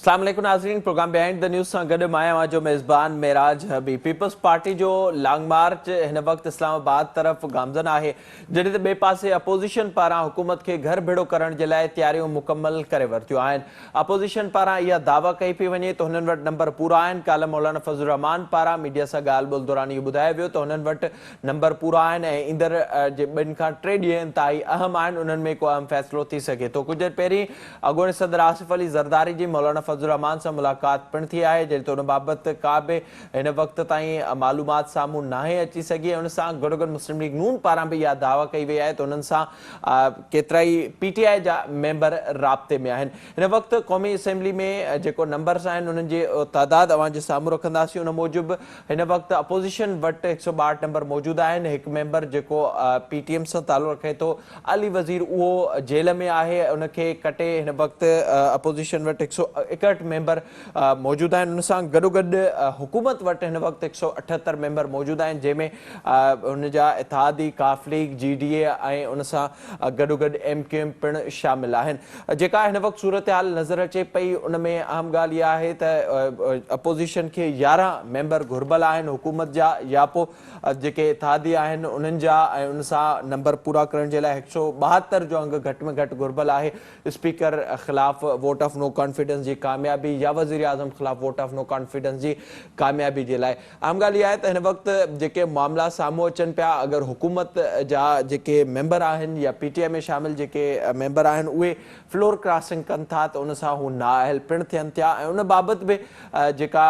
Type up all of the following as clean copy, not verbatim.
अस्सलाम वालेकुम नाज़रीन, प्रोग्राम बिहाइंड द न्यूज़ सां गॾु मां आहियां जो मेज़बान मेराज हबी। पीपल्स पार्टी जो लॉन्ग मार्च हिन वक़्तु इस्लामाबाद तरफ़ गामज़न आहे, जॾहिं त ॿिए पासे अपोज़िशन पारां हुकूमत खे घर भेड़ो करण जे लाइ तयारियूं मुकमल करे वरितियूं आहिनि। अपोज़िशन पारां इहा दावा कई पई वञे त हुननि वटि नंबर पूरा आहिनि। काल्ह मौलाना फज़लुर रहमान पारां मीडिया सां ॻाल्हि ॿोल्हि दौरान इहो ॿुधायो वियो त हुननि वटि नंबर पूरा आहिनि ऐं ईंदड़ जे 2 खां 3 ॾींहं इंतिहाई अहम आहिनि, उन्हनि में को अहम फ़ैसिलो थी सघे थो। कुझु देरि पहिरीं अॻूणे सदर आसिफ अली ज़रदारी जी मौलाना फज़लुर रहमान सां मुलाक़ात पिणु थी आहे, जॾहिं त उन बाबति का बि हिन वक़्त ताईं मालूमात साम्हूं नाहे अची सघी ऐं उन सां गॾोगॾु मुस्लिम लीग नून पारां बि इहा दावा कई वई आहे त उन्हनि सां केतिरा ई PTI जा मेंबर राब्ते में आहिनि। हिन वक़्तु क़ौमी असेंबली में जेको नंबर्स आहिनि उन्हनि जी तादाद अवां जे साम्हूं रखंदासीं। उन मूजिबि हिन वक़्तु अपोज़िशन वटि 162 नंबर मौजूदु आहिनि। हिकु मेंबर जेको PTM सां तालुक़ु रखे थो, अली वज़ीर, उहो जेल में आहे, उनखे कटे हिन वक़्तु अपोज़िशन वटि 161 मेंबर मौजूदु आहिनि। उन सां गॾोगॾु हुकूमत वटि हिन वक़्तु 178 मेंबर मौजूदु आहिनि, जंहिंमें हुन जा इत्तेहादी, काफ़ लीग, GDA ऐं उन सां गॾोगॾु MQM पिणु शामिल आहिनि। जेका हिन वक़्तु सूरत हाल नज़र अचे पई, उन में अहम ॻाल्हि इहा आहे त अपोज़िशन खे 11 मेंबर घुर्बल आहिनि हुकूमत जा या पोइ जेके इत्तेहादी आहिनि उन्हनि जा, ऐं उन सां नंबर पूरा करण जे लाइ 172 जो अंग घटि में घटि घुर्बल आहे। स्पीकर ख़िलाफ़ वोट ऑफ नो कॉन्फिडेंस जी कामयाबी या वज़ीर आज़म ख़िलाफ़ वोट ऑफ नो कॉन्फिडेंस जी कामयाबी जे लाइ आम ॻाल्हि इहा आहे त हिन वक़्तु जेके मामला साम्हूं अचनि पिया, अगरि हुकूमत जा जेके मेंबर आहिनि या PTI में शामिल जेके मेंबर आहिनि उहे फ्लोर क्रॉसिंग कनि था त उन सां हू नाअहल पिणु थियनि था ऐं उन बाबति बि जेका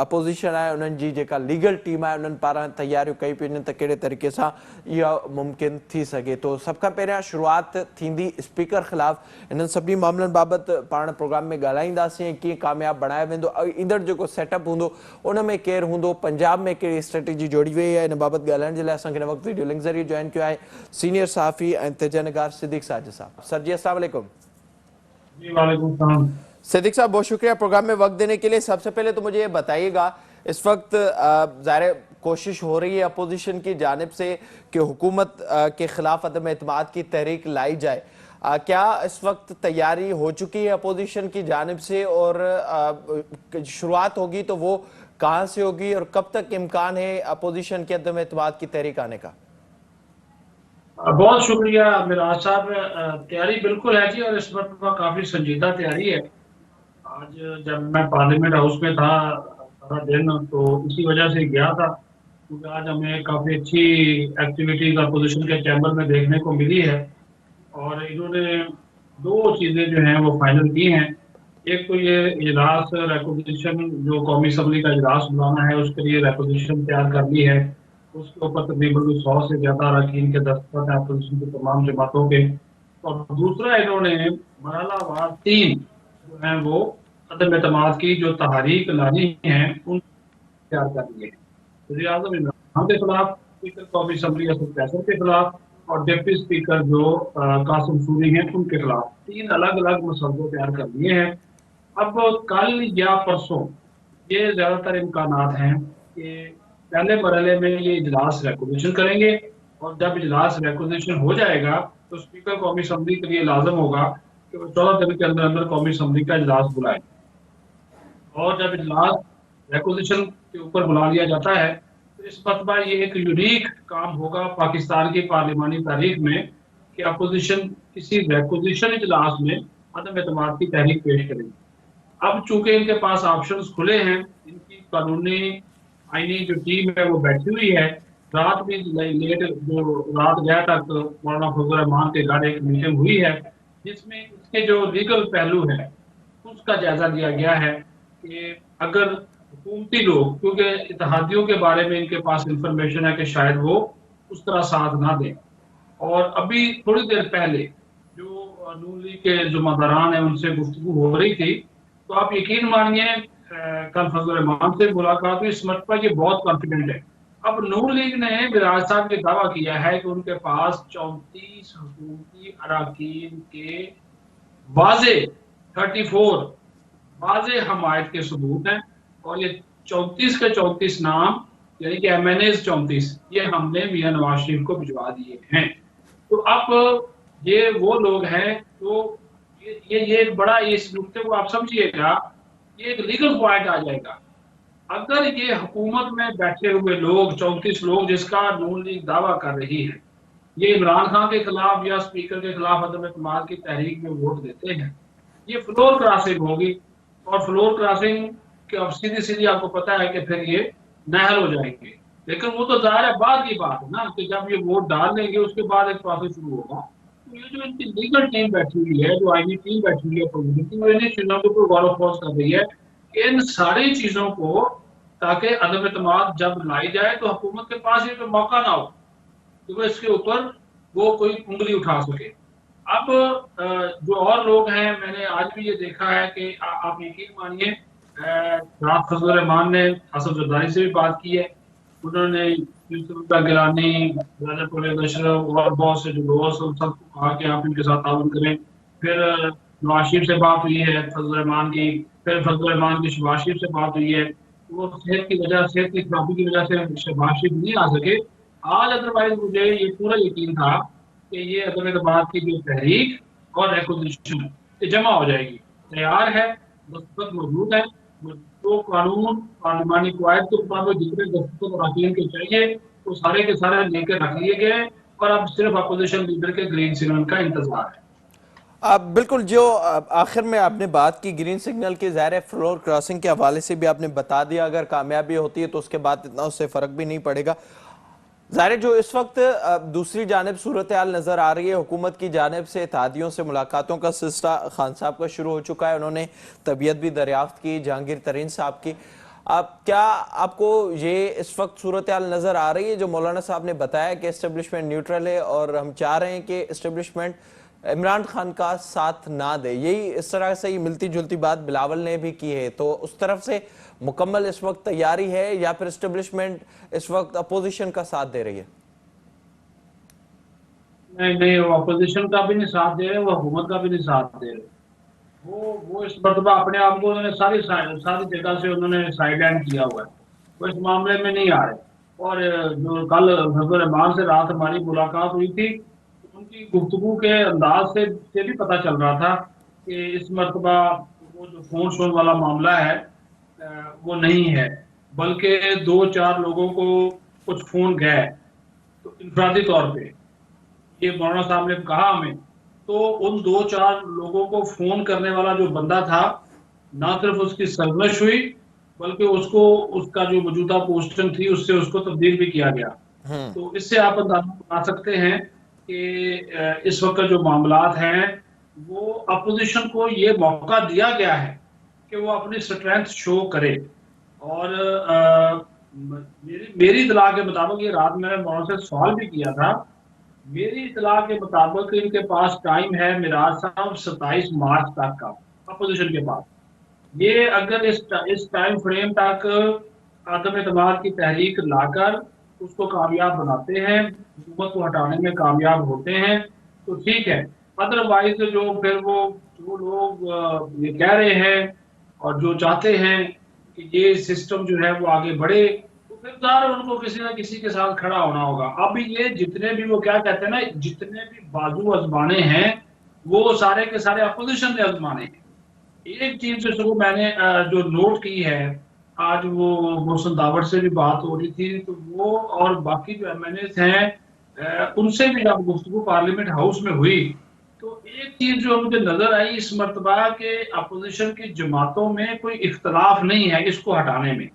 अपोज़िशन आहे उन्हनि जी जेका लीगल टीम आहे उन्हनि पारां तयारियूं कई पियूं आहिनि त कहिड़े तरीक़े सां इहो मुमकिन थी सघे थो। सभ खां पहिरियां शुरूआति थींदी स्पीकर ख़िलाफ़। इन्हनि सभिनी मामलनि बाबति पाण प्रोग्राम में ॻाल्हाईंदासीं ऐं कीअं कामयाबु बणायो वेंदो, ईंदड़ जेको सेटअप हूंदो उन में केरु हूंदो, पंजाब में कहिड़ी स्ट्रेटेजी जोड़ी वई आहे, इन बाबति ॻाल्हाइण जे लाइ असांखे हिन वक़्तु वीडियो लिंक ज़रिए जॉइन कयो आहे सीनियर सहाफ़ी ऐं तजनिगार सिद्दीक़ साजिद साहब। सर जी अस्सलाम वालेकुम। जी वालेकुम सलाम। सिद्दीक साहब, बहुत शुक्रिया प्रोग्राम में वक्त देने के लिए। सबसे पहले तो मुझे ये बताइएगा, इस वक्त ज़ाहिर कोशिश हो रही है अपोजिशन की जानिब से कि हुकूमत के खिलाफ अदम एतमाद की तहरीक लाई जाए। क्या इस वक्त तैयारी हो चुकी है अपोजिशन की जानिब से, और शुरुआत होगी तो वो कहाँ से होगी और कब तक इम्कान है अपोजिशन के अदम एतमाद की तहरीक आने का? बहुत शुक्रिया मिराज साहब। तैयारी बिल्कुल है जी, और इस वक्त काफी संजीदा तैयारी है। आज जब मैं पार्लियामेंट हाउस में था सारा दिन, तो इसी वजह से गया था, क्योंकि आज हमें काफी अच्छी एक्टिविटीज अपोजिशन के चैम्बर में देखने को मिली है। और इन्होंने 2 चीजें जो हैं वो फाइनल की हैं। एक तो ये इजलास रेपोजिशन, जो कौमी असम्बली का इजलास बुलाना है, उसके लिए रेपोजिशन तैयार कर ली है। उसके ऊपर तकरीबन 100 से ज्यादा अरकान के दस्तखत हैं अपोजिशन की तमाम जमातों के। और दूसरा, इन्होंने मरहलावार 3 जो हैं वो अदम एतमाद की जो तहरीक लानी है उन तैयार कर लिए हैं। वज़ीर आज़म इमरान खान के खिलाफ, स्पीकर कौमी असम्बली असद कैसर के खिलाफ, और डिप्टी स्पीकर जो कासिम सूरी हैं उनके खिलाफ 3 अलग अलग मसौदे तैयार कर लिए हैं। अब कल या परसों ये ज्यादातर इम्कानात हैं कि पहले मरहले में ये इजलास रेकोगशन करेंगे, और जब इजलास रेकोगशन हो जाएगा तो स्पीकर कौमी असम्बली के लिए लाजम होगा कि वो 14 दिन के अंदर अंदर कौमी असम्बली का इजलास बुलाए। और जब इजलास रेकोगशन के ऊपर बुला लिया जाता है तो इस मरतबा ये एक यूनिक काम होगा पाकिस्तान की पार्लिमानी तारीख में कि अपोजिशन किसी रेकोगशन इजलास में अदम एतमाद की तहरीक पेश करेगी। अब चूंकि इनके पास ऑप्शंस खुले हैं, इनकी कानूनी आईनी जो टीम है वो बैठी हुई है। रात भी लेट, जो रात गया तक मौलाना फजल रहमान के घर एक मीटिंग हुई है जिसमें इसके जो लीगल पहलू है उसका जायजा लिया गया है कि अगर हुकूमती लोग, क्योंकि इत्तेहादियों के बारे में इनके पास इंफॉर्मेशन है कि शायद वो उस तरह साथ ना दें, और अभी थोड़ी देर पहले जो नून लीग के जुम्मेदारान हैं उनसे गुफ्तगू हो रही थी, तो आप यकीन मानिए कल फजल रहमान से मुलाकात हुई, इस मरतबा ये बहुत कॉन्फिडेंट है। अब नून लीग ने विराज साहब ने दावा किया है कि उनके पास 34 हुकूमती अराकीन के वाजे 34 वाजे हमायत के सबूत हैं, और ये 34 के 34 नाम यानी कि MNAs 34 ये हमने मियां नवाज शरीफ को भिजवा दिए हैं। तो अब ये वो लोग हैं, तो ये बड़ा, इस नुकते को आप समझिएगा ये एक लीगल पॉइंट आ जाएगा। अगर ये हुकूमत में बैठे हुए लोग 34 लोग जिसका नून लीग दावा कर रही है, ये इमरान खान के खिलाफ या स्पीकर के खिलाफ अदम एतमाद की तहरीक में वोट देते हैं, ये फ्लोर क्रॉसिंग होगी। और फ्लोर क्रॉसिंग के अब सीधी सीधी आपको पता है कि फिर ये नहल हो जाएंगे। लेकिन वो तो जाहिर है बाद की बात है ना, कि जब ये वोट डाल देंगे उसके बाद एक प्रोसेस शुरू होगा। तो ये जो इनकी लीगल टीम बैठी हुई है, जो आईनी टीम बैठी हुई है अपोजिशन की, वो इन्हीं चीजों के ऊपर गौर फोर्स कर रही है कि इन सारी चीजों को, ताकि अदम एतमाद जब लाई जाए तो हुकूमत के पास ये कोई मौका ना हो कि वो इसके ऊपर वो कोई उंगली उठा सके। अब जो और लोग हैं, मैंने आज भी ये देखा है कि आप यकीन मानिए, रात फजल रहमान ने असद जरदारी से भी बात की है। उन्होंने यूसुफ गिलानी, राजा परवेज अशरफ और बहुत से जो दोस्त उन सबको कहा कि आप इनके साथ ताउन करें। फिर नवाज शरीफ से बात हुई है फजल रहमान की, फिर फजल रहमान की शहबाज शरीफ से बात हुई है। वो सेहत की वजह, सेहत की खराबी की वजह से शहबाज शरीफ नहीं आ सके आज। अदरवाइज मुझे ये पूरा यकीन था कि ये अदम एतमाद की जो तहरीक और एक्विजिशन ये जमा हो जाएगी, तैयार है, दस्तखत मौजूद है। तो कानून पार्लिमानी कवायद के मुताबिक जितने दस्तखत अरकान के चाहिए वो सारे के सारे लेकर रख लिए गए, और अब सिर्फ अपोजिशन लीडर के ग्रीन सिग्नल का इंतजार है। आप बिल्कुल जो आखिर में आपने बात की ग्रीन सिग्नल की, ज़ाहिर है फ्लोर क्रॉसिंग के हवाले से भी आपने बता दिया, अगर कामयाबी होती है तो उसके बाद इतना उससे फ़र्क भी नहीं पड़ेगा। ज़ाहिर है जो इस वक्त दूसरी जानब सूरत हाल नज़र आ रही है, हुकूमत की जानब से इत्तेहादियों से मुलाकातों का सिलसिला खान साहब का शुरू हो चुका है। उन्होंने तबीयत भी दरियाफ्त की जहांगीर तरीन साहब की। अब क्या आपको ये इस वक्त सूरत हाल नज़र आ रही है जो मौलाना साहब ने बताया कि इस्टेब्लिशमेंट न्यूट्रल है और हम चाह रहे हैं कि इस्टेब्लिशमेंट इमरान खान का साथ ना दे, यही इस तरह से ही मिलती जुलती बात बिलावल ने भी की है, तो उस तरफ से मुकम्मल इस वक्त तैयारी है या फिर इस्टेब्लिशमेंट इस वक्त अपोजिशन का साथ दे रही है? नहीं नहीं, वो अपोजिशन का भी नहीं साथ दे रहे, वो हुकूमत का भी नहीं साथ दे रहे। वो इस मरतबा अपने आप को उन्होंने सारी सारी जगह से उन्होंने साइड लाइन किया हुआ है, वो इस मामले में नहीं आ रहे। और जो कल फजल रहमान से रात हमारी मुलाकात हुई थी, उनकी गुफ्तगू के अंदाज से भी पता चल रहा था कि इस मरतबा वो जो फोन शोन वाला मामला है वो नहीं है, बल्कि दो चार लोगों को कुछ फोन गए तो इंफरादी तौर पे, ये मौलाना साहब ने कहा हमें, तो उन दो चार लोगों को फोन करने वाला जो बंदा था, ना सिर्फ उसकी सरगर्श हुई बल्कि उसको उसका जो मौजूदा पोस्टिंग थी उससे उसको तब्दील भी किया गया। तो इससे आप अंदाजा बना सकते हैं कि इस वक्त जो मामलात हैं, वो अपोजिशन को ये मौका दिया गया है कि वो अपनी स्ट्रेंथ शो करे। और मेरी इतला के मुताबिक, ये रात मैंने मौलाना से सवाल भी किया था, मेरी इतला के मुताबिक इनके पास टाइम है मिराज साहब 27 मार्च तक का, अपोजिशन के पास। ये अगर इस टाइम फ्रेम तक आदम एतमाद की तहरीक लाकर उसको कामयाब बनाते हैं, हुकूमत को हटाने में कामयाब होते हैं, तो ठीक है। अदरवाइज जो फिर वो जो लोग ये कह रहे हैं और जो चाहते हैं कि ये सिस्टम जो है वो आगे बढ़े, तो फिर ज़ाहिर उनको किसी ना किसी के साथ खड़ा होना होगा। अब ये जितने भी वो क्या कहते हैं ना, जितने भी बाजू आजमाने हैं वो सारे के सारे अपोजिशन ने आजमाने हैं। एक चीज जो मैंने जो नोट की है, आज वो मोहसिन दावड़ से भी बात हो रही थी, तो वो और बाकी जो एमएनए हैं उनसे भी जब गुफ्तगू पार्लियामेंट हाउस में हुई, तो एक चीज जो मुझे नजर आई इस मरतबा के अपोजिशन की जमातों में कोई इख्तलाफ नहीं है इसको हटाने में।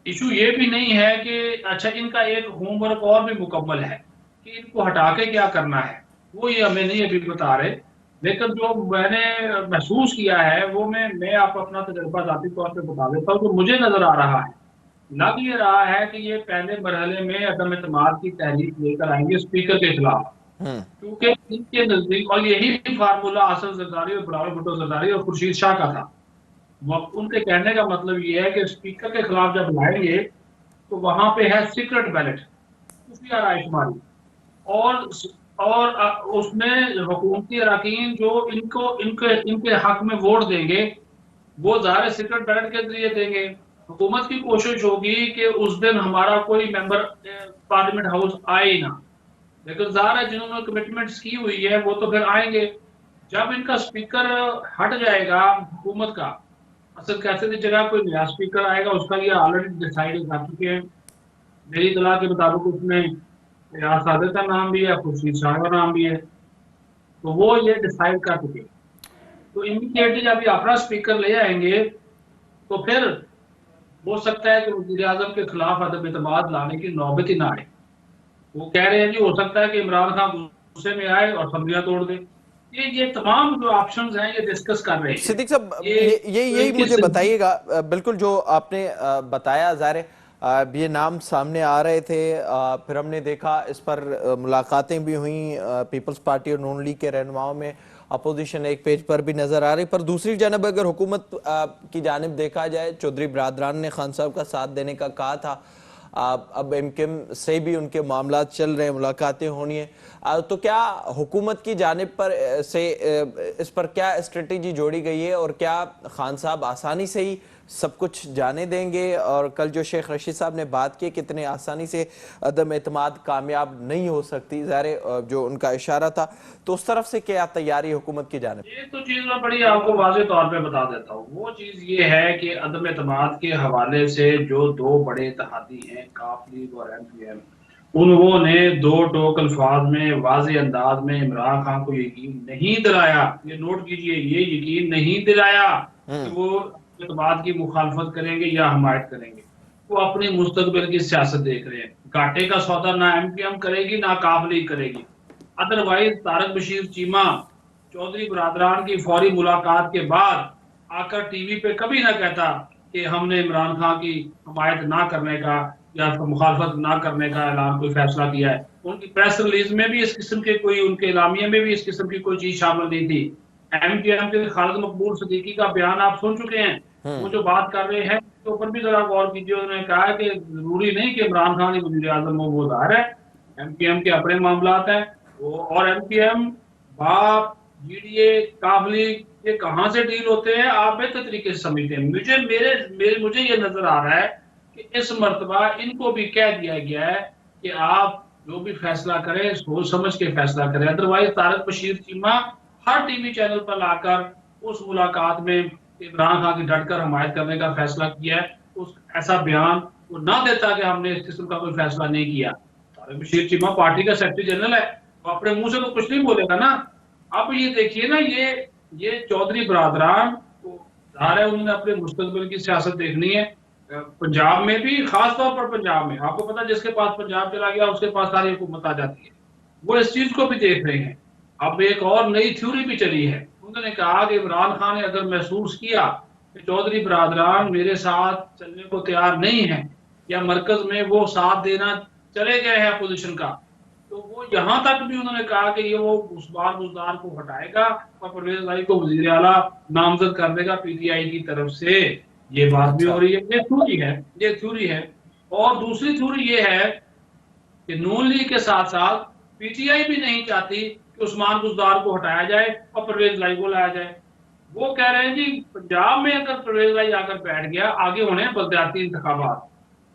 इशू ये भी नहीं है कि अच्छा इनका एक होमवर्क और भी मुकम्मल है कि इनको हटा के क्या करना है, वो ये हमें नहीं अभी बता रहे। लेकिन जो मैंने महसूस किया है वो मैं आपको अपना तजर्बा जाती तौर पे बता देता हूँ, जो मुझे नजर आ रहा है, लग ये रहा है कि ये पहले मरहले में अदम एतमाद की तहरीक लेकर आएंगे स्पीकर के खिलाफ, क्योंकि इनके नजदीक, और यही फार्मूला असद जरदारी और बिलावल भुट्टो जरदारी और खुर्शीद शाह का था। उनके कहने का मतलब ये है कि स्पीकर के खिलाफ जब लाएंगे तो वहां पे है सीक्रेट बैलेट, खुफिया रायशुमारी, और उसमें हुकूमती अरकान जो इनको इनके इनके हक में वोट देंगे वो ज़ाहिर सीक्रेट बैलेट के जरिए देंगे। हुकूमत की कोशिश होगी कि उस दिन हमारा कोई मेंबर पार्लियामेंट हाउस आए ही ना, लेकिन ज़ाहिर है जिन्होंने कमिटमेंट्स की हुई है वो तो फिर आएंगे। जब इनका स्पीकर हट जाएगा हुकूमत का, असद कैसे की जगह कोई नया स्पीकर आएगा, उसका ये ऑलरेडी डिसाइड कर चुके हैं। मेरी इतला के मुताबिक उसमें रियाज सादिक का नाम भी है, खुर्शीद शाह का नाम भी है, तो वो ये डिसाइड कर चुके हैं। तो इमीडिएटली जब ये अपना स्पीकर ले आएंगे तो फिर हो सकता है कि वज़ीर आज़म के खिलाफ अदम एतमाद लाने की नौबत ही ना आए। वो कह रहे हैं जी हो सकता है कि इमरान खान गुस्से में आए और असम्बलियां तोड़ दे। ये तमाम जो ऑप्शंस हैं ये डिस्कस कर रहे हैं। सिद्दीक साहब, ये यही इनकी मुझे बताइएगा, बिल्कुल जो आपने बताया, ज़ाहिर है ये नाम सामने आ रहे थे, फिर हमने देखा इस पर मुलाकातें भी हुई पीपल्स पार्टी और नून लीग के रहनुमाओं में, अपोजिशन एक पेज पर भी नजर आ रही। पर दूसरी जानब अगर हुकूमत की जानिब देखा जाए, चौधरी बरादरान ने खान साहब का साथ देने का कहा था, अब एमकेएम से भी उनके मामला चल रहे हैं, मुलाकातें होनी है, तो क्या हुकूमत की जानिब पर इस पर क्या स्ट्रेटेजी जोड़ी गई है और क्या खान साहब आसानी से ही सब कुछ जाने देंगे? और कल जो शेख रशीद साहब ने बात की कितने आसानी से अदम एतमाद कामयाब नहीं हो सकती, ज़ाहिर जो उनका इशारा था, तो उस तरफ से क्या तैयारी हुकूमत की जानिब? ये तो चीज मैं बड़ी आपको वाज़ेह तौर पे बता देता हूँ। वो चीज ये है कि अदम एतमाद के हवाले से जो दो बड़े इत्तेहादी हैं, काफ लीग और एमपीएम, उन्होंने दो टोक अल्फाज में वाज़ेह अंदाज में इमरान खान को यकीन नहीं दिलाया, ये नोट कीजिए, ये यकीन नहीं दिलाया कि वो एतमाद की मुखालफत करेंगे या हमायत करेंगे। वो अपनी मुस्तकबिल की सियासत देख रहे हैं। घाटे का सौदा ना एमपीएम करेगी ना काफ लीग करेगी। अदरवाइज तारक बशीर चीमा चौधरी बरादरान की फौरी मुलाकात के बाद आकर टीवी पे कभी ना कहता कि हमने इमरान खान की हमायत ना करने का या मुखालफत ना करने का ऐलान कोई फैसला किया है। उनकी प्रेस रिलीज में भी इस किस्म के कोई, उनके इलामिये में भी इस किस्म की कोई चीज शामिल नहीं थी। एमपीएम के खालिद मकबूल सिद्दीकी का बयान आप सुन चुके हैं। वो जो बात कर रहे हैं उसके ऊपर भी जरा गौर कीजिए। उन्होंने कहा है कि जरूरी नहीं कि इमरान खान ही वज़ीर आज़म हो, वो ज़ाहिर है एमपीएम के अपने मामलात हैं वो, और एमपीएम बाप जीडीए काफली ये कहां से डील होते हैं आप बेहतर तरीके से समझते हैं। मुझे ये नजर आ रहा है कि इस मर्तबा इनको भी कह दिया गया है कि आप जो भी फैसला करें सोच समझ के फैसला करें। अदरवाइज तारक बशीर चीमा हर टीवी चैनल पर लाकर उस मुलाकात में इमरान खान की डटकर हमायत करने का फैसला किया है। उस ऐसा बयान वो ना देता कि हमने इस किस्म का कोई फैसला नहीं किया। तारक बशीर चीमा पार्टी का सेक्रेटरी जनरल है, तो अपने मुंह से तो कुछ नहीं बोलेगा ना। अब ये देखिए ना, ये चौधरी बरादरान को ज़ाहिर है उन्होंने अपने मुस्तकबिल की सियासत देखनी है। पंजाब में भी, खास तौर पर पंजाब में, आपको पता है जिसके पास पंजाब चला गया उसके पास सारी हुकूमत आ जाती है। वो इस चीज को भी देख रहे हैं। अब एक और नई थ्योरी भी चली है। उन्होंने कहा कि इमरान खान ने अगर महसूस किया कि चौधरी बरादरान मेरे साथ चलने को तैयार नहीं है या मरकज में वो साथ देना चले गए हैं अपोजिशन का, तो वो यहां तक भी उन्होंने कहा कि ये वो उस्मान बुज़दार को हटाएगा और परवेज लाई को वज़ीर आला नामजद कर देगा पीटीआई की तरफ से। ये बात भी हो रही है। ये थ्योरी है, ये थ्योरी है। और दूसरी थ्योरी ये है कि नून लीग के साथ साथ पीटीआई भी नहीं चाहती कि उस्मान बुज़दार को हटाया जाए और परवेज लाई को लाया जाए। वो कह रहे हैं जी पंजाब में अगर परवेज लाई आकर बैठ गया, आगे होने बलदियाती इंतखाबात,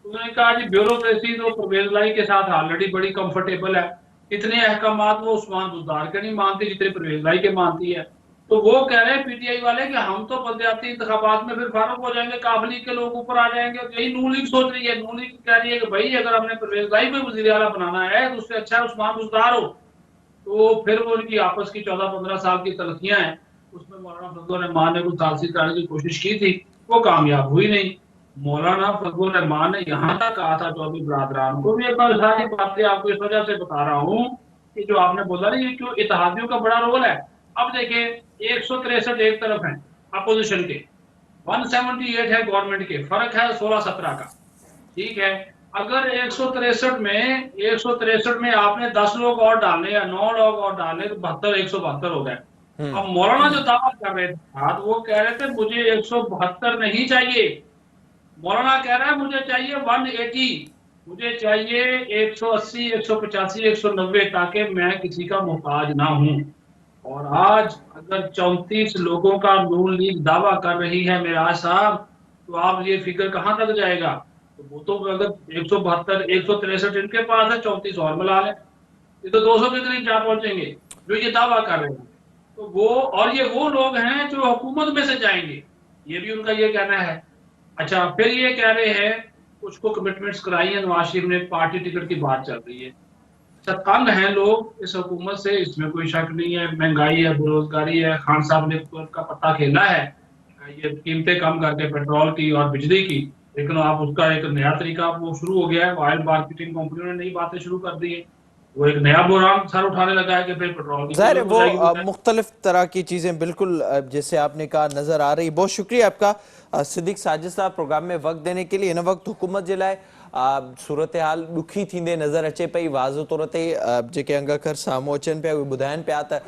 उन्होंने कहा जी ब्यूरोक्रेसी तो परवेज लाई के साथ ऑलरेडी बड़ी कंफर्टेबल है। इतने अहकामात वो उस्मान बुज़दार के नहीं मानती जितने परवेज लाई के मानती है। तो वो कह रहे हैं पीटीआई वाले कि हम तो बलदियाती इंतखाबात में फिर फारूक हो जाएंगे, काफ लीग के लोग ऊपर आ जाएंगे। यही नून लीग सोच रही है। नून लीग कह रही है कि भाई अगर हमने परवेज लाई को वज़ीर आला बनाना है तो उससे अच्छा है उस्मान बुज़दार हो। तो फिर वो उनकी आपस की 14-15 साल की तलखियां हैं, उसमें मौलाना फजल रहमान ने कुछ तासीर कराने की कोशिश की थी, वो कामयाब हुई नहीं। मौलाना फजल रहमान ने यहाँ तक कहा था चौधरी बरादरान को भी, एक बार सारी बातें आपको इस वजह से बता रहा हूँ कि जो आपने बोला ना ये क्यों इत्तेहादियों का बड़ा रोल है। अब देखें 163 एक तरफ है अपोजिशन के, 178 है गवर्नमेंट के, फर्क है 16-17 का। ठीक है, अगर 163 में आपने 10 लोग और डालने या 9 लोग और डालने तो 172 हो गए। अब मौलाना जो दावा कर रहे थे वो कह रहे थे मुझे 172 नहीं चाहिए। मौलाना कह रहा है मुझे चाहिए 180, मुझे चाहिए 180, 185, 190 ताकि मैं किसी का मोहताज ना हूं। और आज अगर 34 लोगों का नून लीग दावा कर रही है मिराज साहब, तो आप ये फिगर कहां तक जाएगा? तो वो तो अगर 172, 163 इनके पास है, 34 और मिला लें, ये तो 200 के करीब जा पहुंचेंगे जो ये दावा कर रहे हैं। तो वो, और ये वो लोग हैं जो हुकूमत में से जाएंगे। ये भी उनका ये कहना है। अच्छा, फिर ये कह रहे हैं कुछ को कमिटमेंट्स कराई है नवाज शरीफ ने, पार्टी टिकट की बात चल रही है। अच्छा, तंग हैं लोग इस हुकूमत से, इसमें कोई शक नहीं है। महंगाई है, बेरोजगारी है, खान साहब ने तो उनका पत्ता खेला है ये कीमतें कम करके पेट्रोल की और बिजली की। लेकिन आप उसका एक नया तरीका वो शुरू हो गया है, ऑयल मार्केटिंग कंपनियों ने नई बातें शुरू कर दी है। वो एक नया बुहरान सर उठाने लगा है कि भाई पेट्रोल की ज़ाहिर है कीमत हो वो जाएगी बकायदा। मुख्तलिफ तरह की चीज़ें बिल्कुल जैसे आपने कहा नज़र आ रही। बहुत शुक्रिया आपका सिद्दीक साजिद साहब प्रोग्राम में वक्त देने के लिए। इन वक्त हुकूमत जे लाइ सूरत हाल ॾुखी थींदे नज़र अचे पई। वाज़ तौर ते जेके अंग अखर साम्हूं अचनि पिया उहे ॿुधाइनि पिया त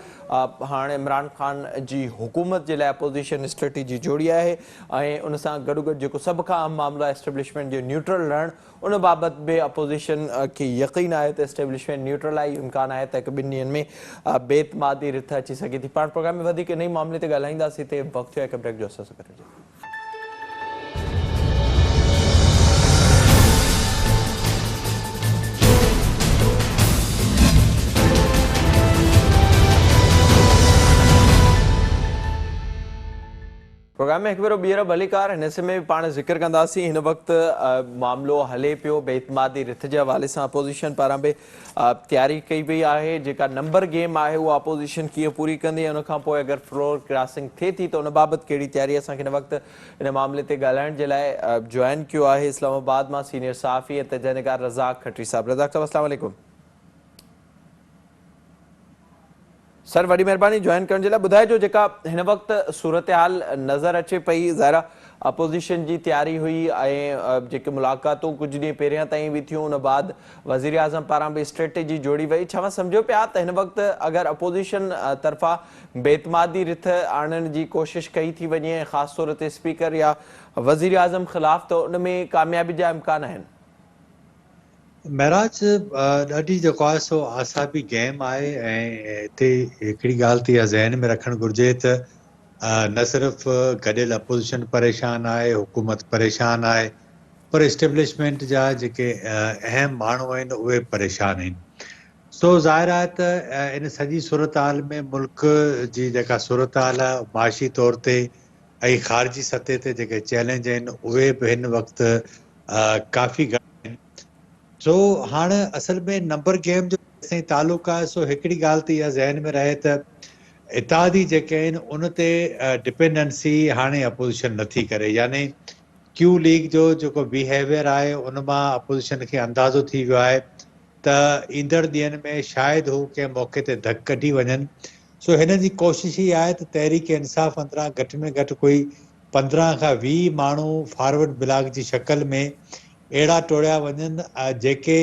हाणे इमरान ख़ान जी हुकूमत जे लाइ अपोज़िशन स्ट्रेटेजी जोड़ी आहे ऐं उन सां गॾोगॾु जेको सभ खां अहम मामलो आहे एस्टेब्लिशमेंट जो न्यूट्रल रहणु, उन बाबति बि अपोज़िशन खे यकीन आहे त एस्टेब्लिशमेंट न्यूट्रल आहे। इम्कान आहे त हिकु ॿिनि ॾींहंनि में बेतमादी रिथ अची सघे थी। पाण प्रोग्राम में वधीक नई मामले ते ॻाल्हाईंदासीं। हिते वक़्तु थियो आहे हिकु ब्रेक जो। असां सां गॾु रहिजो। प्रोग्राम में एक भेरो ॿीहर भलीकार हिन हिसे में पाण ज़िक्र कंदासीं। हिन वक़्तु मामिलो हले पियो बेतमादी रिथ जे हवाले सां अपोज़िशन पारां बि तयारी कई वई आहे। जेका नंबर गेम आहे उहा अपोज़िशन कीअं पूरी कंदी ऐं उनखां पोइ अगरि फ्लोर क्रॉसिंग थिए थी त उन बाबति कहिड़ी तयारी। असांखे हिन वक़्तु हिन मामले ते ॻाल्हाइण जे लाइ जॉइन कयो आहे इस्लामाबाद मां सीनियर सहाफ़ी ऐं तजनिकार रज़ाक खत्री साहब। रज़ाक साहब अस्सलाम वालेकुम। सर वॾी महिरबानी जॉइन करण जे लाइ। ॿुधाइजो जेका हिन वक़्तु सूरत हाल नज़र अचे पई, ज़ाहिर अपोज़िशन जी तयारी हुई ऐं जेके मुलाक़ातूं कुझु ॾींहं पहिरियां ताईं बि थियूं, उन बाद वज़ीर आज़म पारां बि स्ट्रेटेजी जोड़ी वई। छा सम्झो पिया त हिन वक़्तु अगरि अपोज़िशन तरफ़ां बेतमादी रिथ आणण जी कोशिशि कई थी वञे ऐं ख़ासि तौर ते स्पीकर या वज़ीर आज़म ख़िलाफ़, त उन में कामयाबी जा इम्कान आहिनि? महराज ॾाढी जेको आहे सो आसाबी गेम आहे ऐं हिते हिकिड़ी ॻाल्हि त इहा ज़हन में रखणु घुरिजे त न सिर्फ़ु गॾियल अपोज़िशन परेशान आहे, हुकूमत परेशान आहे, पर इस्टेब्लिशमेंट जा जेके अहम माण्हू आहिनि उहे परेशान आहिनि। सो ज़ाहिर आहे त इन सॼी सूरत हाल में मुल्क जी जेका सूरत हाल आहे माशी तौर ते ऐं ख़ारिजी सतह ते जेके चैलेंज आहिनि उहे बि हिन वक़्तु काफ़ी घटि आहिनि। सो हाणे असल में नंबर गेम जो जेसिताईं तालुक़ु आहे सो हिकिड़ी ॻाल्हि त इहा ज़हन में रहे त इत्तेहादी जेके आहिनि उन ते डिपेंडेंसी हाणे अपोज़िशन नथी करे। यानी क्यू लीग जो जेको बिहेवियर आहे उन मां अपोज़िशन खे अंदाज़ो थी वियो आहे त ईंदड़ ॾींहंनि में शायदि हू कंहिं मौक़े ते धकु कढी वञनि। सो हिन जी कोशिशि ई आहे त तहरीक इंसाफ़ अंदिरां घटि में घटि कोई 15 खां 20 माण्हू फॉरवर्ड ब्लॉक जी शक्ल में अहिड़ा टोड़िया वञनि जेके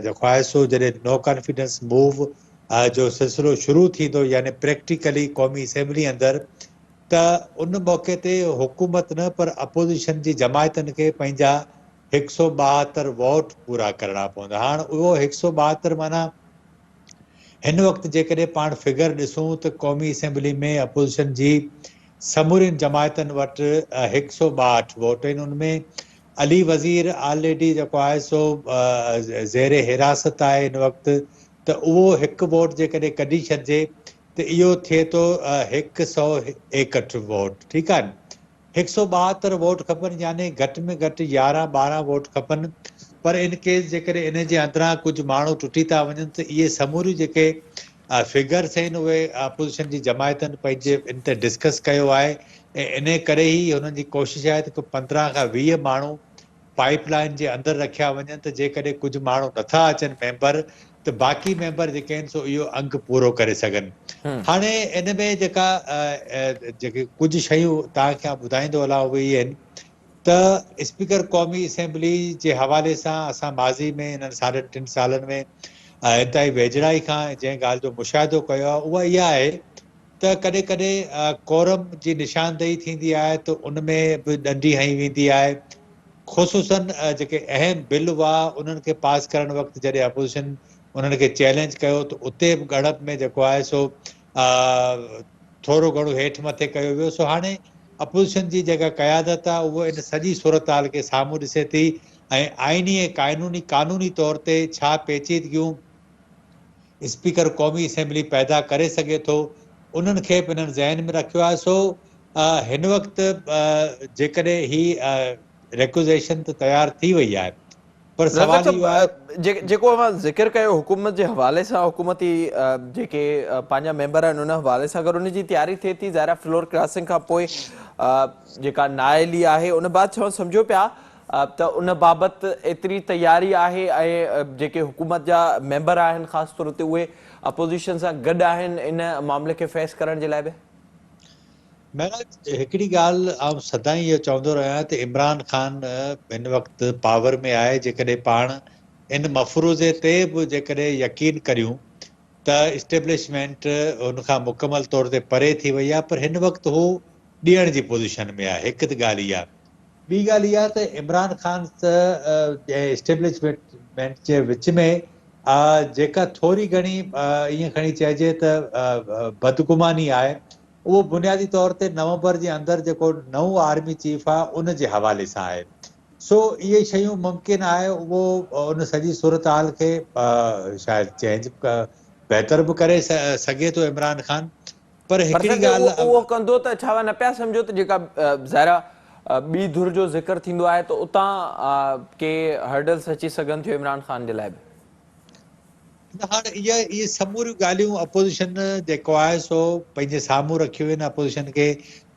जेको आहे सो जॾहिं नो कॉन्फिडेंस मूव जो सिलसिलो शुरू थींदो यानी प्रैक्टिकली क़ौमी असेंबली अंदरि, त उन मौक़े ते हुकूमत न पर अपोज़िशन जी जमायतनि खे पंहिंजा 172 वोट पूरा करणा पवंदा। हाणे उहो 172 माना हिन वक़्तु जेकॾहिं पाण फिगर ॾिसूं त क़ौमी असेंबली में अपोज़िशन जी समूरियुनि जमायतनि वटि 162 वोट आहिनि। उनमें अली वज़ीर ऑलरेडी जेको आहे सो ज़ेर हिरासत आहे हिन वक़्तु, त उहो हिकु वोट जेकॾहिं कढी छॾिजे त इहो थिए थो 161 वोट। ठीकु आहे, 172 वोट खपनि यानी घटि में घटि 11-12 वोट खपनि। पर इन केस जेकॾहिं इन जे अंदरां कुझु माण्हू टुटी था वञनि त इहे समूरियूं जेके फिगर्स आहिनि उहे अपोज़िशन जी जमायतनि पंहिंजे इन ते डिस्कस कयो आहे ऐं इन करे ई हुननि जी कोशिशि आहे त 15 खां 20 माण्हू पाइपलाइन जे अंदरि रखिया वञनि त जेकॾहिं कुझु माण्हू नथा अचनि मेंबर त बाक़ी मेंबर जेके आहिनि सो इहो अंग पूरो करे सघनि। हाणे इन में जेका जेके कुझु शयूं तव्हांखे ॿुधाईंदो हलां उहे इहे आहिनि त स्पीकर क़ौमी असेंबली जे हवाले सां असां माज़ी में हिननि 3.5 सालनि में हितां जी वेझड़ाई खां जंहिं ॻाल्हि जो मुशाहिदो कयो आहे उहा इहा आहे त कॾहिं कॾहिं कोरम जी निशानदेही थींदी आहे त उन में बि ॾंडी हई वेंदी आहे। ख़ुसूसन जेके अहम बिल हुआ उन्हनि खे पास करण वक़्तु जॾहिं अपोज़िशन उन्हनि खे चैलेंज कयो त उते बि ॻणप में जेको आहे सो थोरो घणो हेठि मथे कयो वियो। सो हाणे अपोज़िशन जी जेका क़यादत आहे उहा इन सॼी सूरत हाल खे साम्हूं ॾिसे थी ऐं आइनी ऐं क़ानूनी तौर ते छा पेचीदगियूं स्पीकर क़ौमी असेंबली पैदा करे सघे थो उन्हनि खे बि हिननि ज़हन में रखियो आहे। सो हिन वक़्तु जेकॾहिं ही रिक्वेज़ेशन त तयारु थी वई आहे, पर रज़ाक सवाल इहो आहे। साहब जेको अवां ज़िक्र कयो हुकूमत जे हवाले सां, हुकूमती जेके पंहिंजा मेंबर आहिनि उन हवाले सां अगरि उन जी तयारी थिए थी ज़ाहिर फ्लोर क्रॉसिंग खां पोइ जेका नाइली आहे उन बात छा सम्झो पिया त उन बाबति एतिरी तयारी आहे ऐं जेके हुकूमत जा मेंबर आहिनि ख़ासि तौर ते उहे अपोज़िशन सां गॾु आहिनि इन मामले खे फेस करण जे लाइ बि? महराज, हिकिड़ी ॻाल्हि आउं सदाईं इहो चवंदो रहियां त इमरान ख़ान हिन वक़्तु पावर में आहे। जेकॾहिं पाण इन मफ़रूज़े ते बि जेकॾहिं यकीन करियूं त इस्टेब्लिशमेंट उनखां मुकमल तौर ते परे थी वई आहे, पर हिन वक़्तु हू ॾियण जी पोज़ीशन में आहे। हिकु त ॻाल्हि इहा। ॿी ॻाल्हि इहा त इमरान ख़ान इस्टेब्लिशमेंट जे विच में जेका थोरी घणी ईअं खणी चइजे त बदगुमानी आहे, उहो बुनियादी तौर ते नवंबर जे अंदरि जेको नओं आर्मी चीफ आहे उन जे हवाले सां आहे। सो इहे शयूं मुमकिन आहे उहो उन सॼी सूरत हाल खे शायदि चेंज बहितर बि करे सघे थो इमरान ख़ान। पर पर हिकिड़ी सम्झो ॻाल्हि उहो कंदो त छा न पिया सम्झो त जेका ज़ाहिर ॿी धुर जो ज़िक्र थींदो आहे त उतां के हर्डल्स अची सघनि थियूं इमरान ख़ान जे लाइ बि? हाणे इहे समूरियूं ॻाल्हियूं अपोज़िशन जेको आहे सो पंहिंजे साम्हूं रखियूं आहिनि। अपोज़िशन खे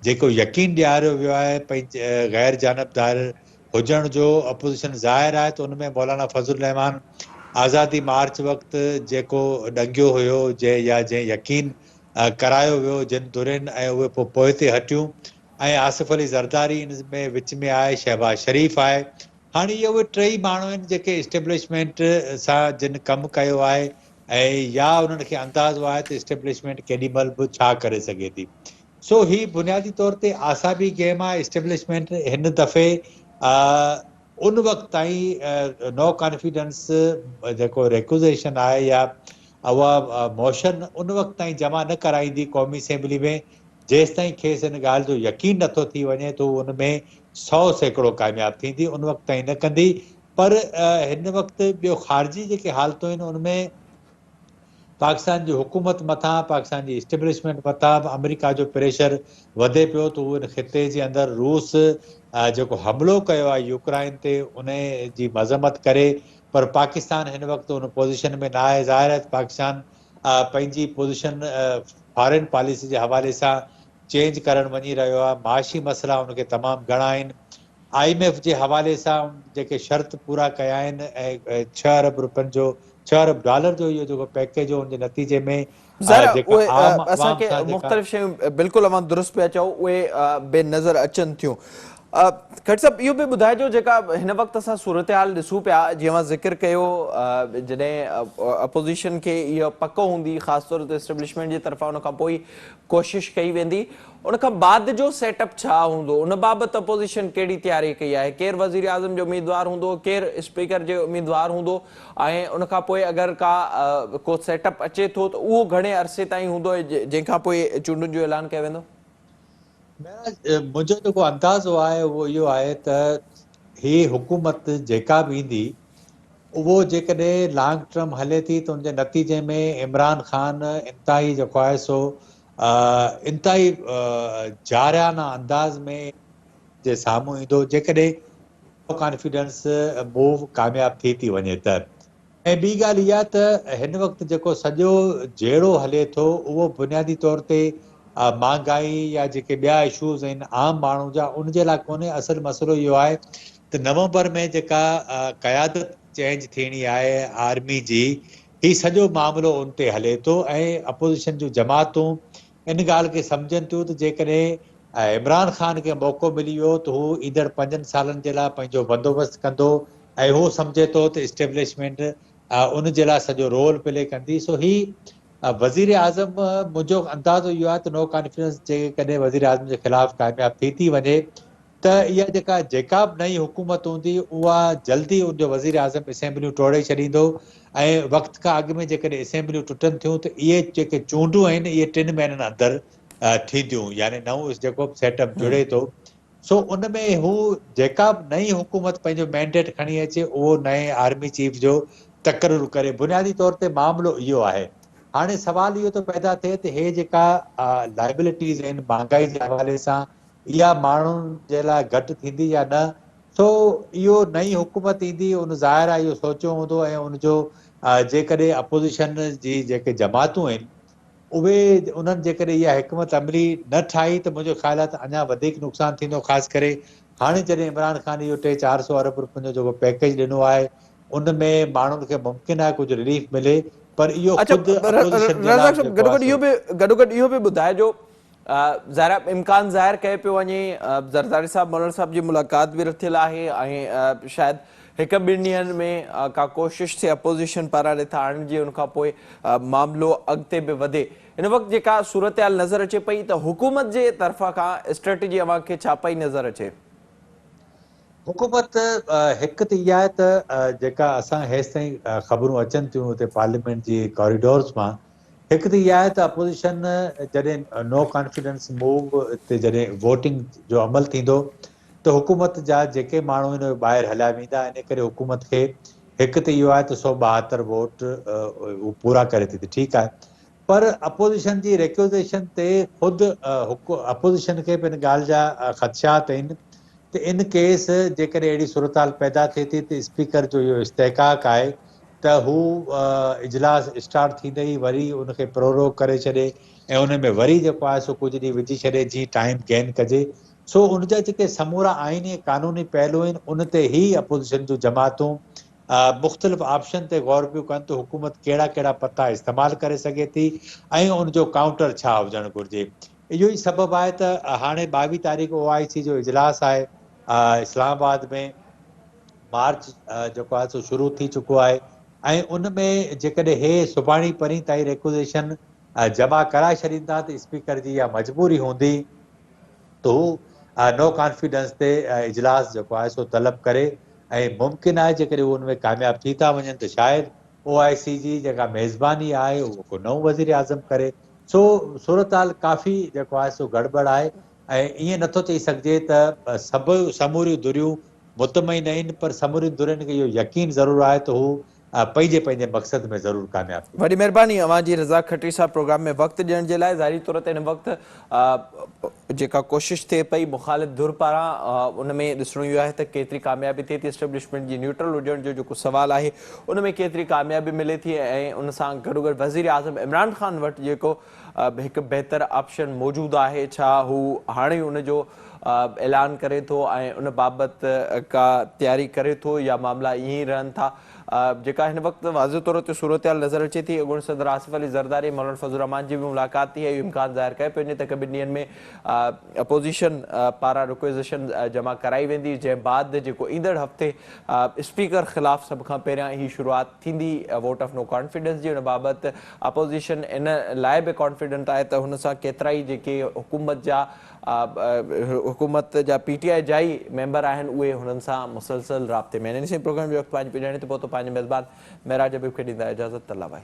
जेको यकीन ॾियारियो वियो आहे पंहिंजे गैर जानबदार हुजण जो अपोज़िशन ज़ाहिर आहे, त उन में मौलाना फज़लुर रहमान आज़ादी मार्च वक़्तु जेको ॾंगियो हुयो जंहिं यकीन करायो वियो जिन धुरिन ऐं उहे पोइ ते हटियूं, ऐं आसिफ़ अली ज़रदारी इन में विच में आहे, शहबाज शरीफ़ आहे। हाणे इहे उहे टई माण्हू आहिनि जेके इस्टेब्लिशमेंट सां जिन कमु कयो आहे, ऐं या उन्हनि खे अंदाज़ो आहे त इस्टेब्लिशमेंट केॾी महिल बि छा करे सघे थी। सो ही बुनियादी तौर ते आसाबी गेम आहे। इस्टेब्लिशमेंट हिन दफ़े उन वक़्तु ताईं नो कॉन्फिडेंस जेको रिक्वेज़ेशन आहे या उहा मोशन उन वक़्तु ताईं जमा न कराईंदी क़ौमी असेंबली में जेसि ताईं खेसि हिन ॻाल्हि जो यकीन नथो थी वञे त उन में 100% कामयाबु थींदी, उन वक़्तु ताईं न कंदी। पर हिन वक़्तु ॿियो ख़ारिजी जेके हालतूं आहिनि उनमें पाकिस्तान जी हुकूमत मथां, पाकिस्तान जी इस्टेब्लिशमेंट मथां अमेरिका जो प्रेशर वधे पियो त उहो ख़िते जे अंदरि रूस जेको हमिलो कयो आहे यूक्राइन ते उन जी मज़म्मत करे, पर पाकिस्तान हिन वक़्तु उन पोज़ीशन में न आहे। ज़ाहिर आहे पाकिस्तान पंहिंजी पोज़ीशन फॉरेन पॉलिसी जे हवाले सां चेंज करणु वञी रहियो आहे। माशी मसइला उनखे तमामु घणा आहिनि। IMF जे हवाले सां जेके शर्त पूरा कया आहिनि ऐं $6 अरब जो $6 अरब जो इहो जेको पैकेज हो उनजे नतीजे में ज़ाहिर जेका उहे आम अवाम असांखे सां जेका मुख़्तलिफ़ शयूं बिल्कुलु अवां दुरुस्त पिया चओ उहे बेनज़र अचनि थियूं। खट साहब इहो बि ॿुधाइजो जेका हिन वक़्तु असां सूरत हाल ॾिसूं पिया, जीअं मां ज़िक्र कयो जॾहिं अपोज़िशन खे इहा पक हूंदी ख़ासि तौर ते इस्टेब्लिशमेंट जी तरफ़ां उन खां पोइ कोशिशि कई वेंदी, उन खां बाद जो सेटअप छा हूंदो, उन बाबति अपोज़िशन कहिड़ी तयारी कई आहे? केरु वज़ीर आज़म जो उम्मीदवार हूंदो, केरु स्पीकर जो उम्मीदवार हूंदो, ऐं उन खां पोइ अगरि को सेटअप अचे थो त उहो घणे अरसे ताईं हूंदो जंहिंखां पोइ चूंडुनि जो ऐलान कयो वेंदो? मुंहिंजो जेको अंदाज़ो आहे उहो इहो आहे त ही हुकूमत जेका बि ईंदी उहो जेकॾहिं लॉन्ग टर्म हले थी त उनजे नतीजे में इमरान ख़ान इंतिहाई जेको आहे सो इंतिहाई जारियाना अंदाज़ में जे साम्हूं ईंदो जेकॾहिं कॉन्फिडेंस मूव कामयाबु थी वञे त। ऐं ॿी ॻाल्हि इहा त हिन वक़्तु जेको सॼो जहिड़ो हले थो उहो बुनियादी तौर ते महांगाई या जेके ॿिया इशूज़ आहिनि आम माण्हू जा उनजे लाइ कोन्हे। असुलु मसइलो इहो आहे त नवंबर में जेका क़यादत चेंज थियणी आहे आर्मी जी, ही सॼो मामिलो उन ते हले थो ऐं अपोज़िशन जूं जमातूं इन ॻाल्हि खे सम्झनि थियूं त जेकॾहिं इमरान ख़ान खे मौक़ो मिली वियो त हू ईंदड़ 5 सालनि जे लाइ पंहिंजो बंदोबस्तु कंदो ऐं हू सम्झे थो त इस्टेब्लिशमेंट उन जे लाइ सॼो रोल प्ले कंदी। सो ही वज़ीर आज़म, मुंहिंजो अंदाज़ो इहो आहे त नो कॉन्फिडेंस जेकॾहिं वज़ीर आज़म जे ख़िलाफ़ कामयाबु थी वञे त इहा जेका बि नई हुकूमत हूंदी उहा जल्दी उनजो वज़ीर आज़म असेंबलियूं टोड़े छॾींदो ऐं वक़्त खां अॻु में जेकॾहिं असेंबलियूं टुटनि थियूं त इहे जेके चूंडूं आहिनि इहे 3 महीननि अंदरि थींदियूं, यानी नओं जेको सेटअप जुड़े थो। सो उन में हू जेका बि नई हुकूमत पंहिंजो मैंडेट खणी अचे उहो नए आर्मी चीफ जो तक़ररु करे। बुनियादी तौर ते मामिलो इहो आहे। हाणे सवाल इहो थो पैदा थिए त हे जेका लाइबिलिटीज़ आहिनि महांगाई जे हवाले सां इहा माण्हुनि जे लाइ घटि थींदी या न। सो इहो नई हुकूमत ईंदी उन ज़ाहिर आहे इहो सोचियो हूंदो ऐं उनजो जेकॾहिं अपोज़िशन जी जेके जमातूं आहिनि उहे उन्हनि जेकॾहिं इहा हिकमत अमली न ठाही त मुंहिंजो ख़्यालु आहे त अञा वधीक नुक़सानु थींदो, ख़ासि करे हाणे जॾहिं इमरान ख़ान इहो 300-400 अरब रुपयनि जो जेको पैकेज ॾिनो आहे उन में माण्हुनि खे मुमकिन आहे कुझु रिलीफ मिले, पर इहो अच्छा ख़ुदि अपोज़िशन जे रज़ाक लाइ साहब, जेको आहे गॾोगॾु इहो बि ॿुधाइजो, ज़ाहिर इम्कान ज़ाहिर कयो पियो वञे ज़रदारी साहब मौलाना साहब जी मुलाक़ात बि रथियल आहे ऐं शायदि हिकु ॿिनि ॾींहंनि में का कोशिशि थिए अपोज़िशन पारां ॾिठा आणण जी, उनखां पोइ मामिलो अॻिते बि वधे। हिन वक़्तु जेका सूरत हाल नज़र अचे पई त हुकूमत जे तरफ़ां खां स्ट्रेटेजी अव्हांखे छा पई नज़र अचे? हुकूमत हिकु त इहा आहे त जेका असां हेसि ताईं ख़बरूं अचनि थियूं हिते पार्लियामेंट जी कॉरिडोर्स मां, हिकु त इहा आहे त अपोज़िशन जॾहिं नो कॉन्फिडेंस मूव ते जॾहिं वोटिंग जो अमल थींदो त हुकूमत जा जेके माण्हू आहिनि उहे ॿाहिरि हलिया वेंदा। इन करे हुकूमत खे हिकु त इहो आहे त 172 वोट उहो पूरा करे थी, ठीकु आहे, पर अपोज़िशन जी रिक्यूज़ेशन ते ख़ुदि अपोज़िशन खे बि हिन ॻाल्हि जा ख़दशात आहिनि त इन केस जेकॾहिं अहिड़ी सूरत पैदा थिए थी त स्पीकर जो इहो इस्तेकाक आहे त हू इजलास स्टार्ट थींदे ई वरी उनखे प्रोरोग करे छॾे ऐं उन में वरी जेको आहे सो कुझु ॾींहुं विझी छॾे जीअं टाइम गेन कजे। सो उनजा जेके समूरा आइनी ऐं क़ानूनी पहलू आहिनि उन ते ई अपोज़िशन जूं जमातूं मुख़्तलिफ़ ऑप्शन ते गौर पियूं कनि त हुकूमत कहिड़ा कहिड़ा पता इस्तेमालु करे सघे थी ऐं उनजो काउंटर छा हुजणु घुरिजे। इहो ई सबबु आहे त हाणे 22 तारीख़ OIC जो इजलास आहे इस्लामाबाद में, मार्च जेको आहे सो शुरू थी चुको आहे ऐं उन में जेकॾहिं हे सुभाणे परीं ताईं रिक्यूज़ेशन जमा कराए छॾींदा त स्पीकर जी इहा मजबूरी हूंदी त हू नो कॉन्फिडेंस ते इजलास जेको आहे सो तलब करे ऐं मुमकिन आहे जेकॾहिं उहे उन में कामयाब थी था वञनि त शायदि OIC जी जेका मेज़बानी आहे उहो को नओं वज़ीर आज़म करे। सो सूरत हाल काफ़ी जेको आहे सो गड़बड़ आहे ऐं ईअं नथो चई सघिजे त सभु समूरियूं दुरियूं मुतमइन आहिनि, पर समूरियुनि दुरियुनि खे इहो यकीन ज़रूरु आहे त हू पंहिंजे पंहिंजे मक़सद में ज़रूरु कामयाब थींदा। वॾी महिरबानी अव्हांजी रज़ाक खत्री साहब प्रोग्राम में वक़्तु ॾियण जे लाइ। ज़ाहिरी तौर ते हिन वक़्तु जेका कोशिशि थिए पई मुख़ालिफ़ धुर पारां उन में ॾिसणो इहो आहे त केतिरी कामयाबी थिए थी, एस्टेब्लिशमेंट जी न्यूट्रल हुजण जो जेको सुवालु आहे उन में केतिरी कामयाबी मिले थी ऐं उन सां गॾोगॾु वज़ीर आज़म इमरान ख़ान वटि जेको हिकु बहितर ऑप्शन मौजूदु आहे, छा हू हाणे उनजो ऐलान करे थो ऐं उन बाबति का तयारी करे थो या मामला ईअं ई रहनि था। जेका हिन वक़्तु वाज़े तौर ते सूरत हाल नज़र अचे थी, अॻूणे सदर आसिफ अली ज़रदारी मौलाना फज़लुर रहमान जी बि मुलाक़ात थी, इहो इम्कान ज़ाहिर कयो पियो वञे त हिकु ॿिनि ॾींहंनि में अपोज़िशन पारां रिक्वेज़ेशन जमा कराई वेंदी, जंहिं बाद जेको ईंदड़ हफ़्ते स्पीकर ख़िलाफ़ सभ खां पहिरियां ई शुरूआति थींदी वोट ऑफ नो कॉन्फिडेंस जी। उन बाबति अपोज़िशन इन लाइ बि कॉन्फिडेंट आहे त हुन सां केतिरा ई जेके हुकूमत जा PTI जा ई मेंबर आहिनि उहे हुननि सां मुसलसल राब्ते में आहिनि। इन प्रोग्राम जो वक़्तु पंहिंजे पिजाणे ते पहुतो। पंहिंजे मेज़बान महराज हबीब खे ॾींदा इजाज़त। अल्लाह भाई।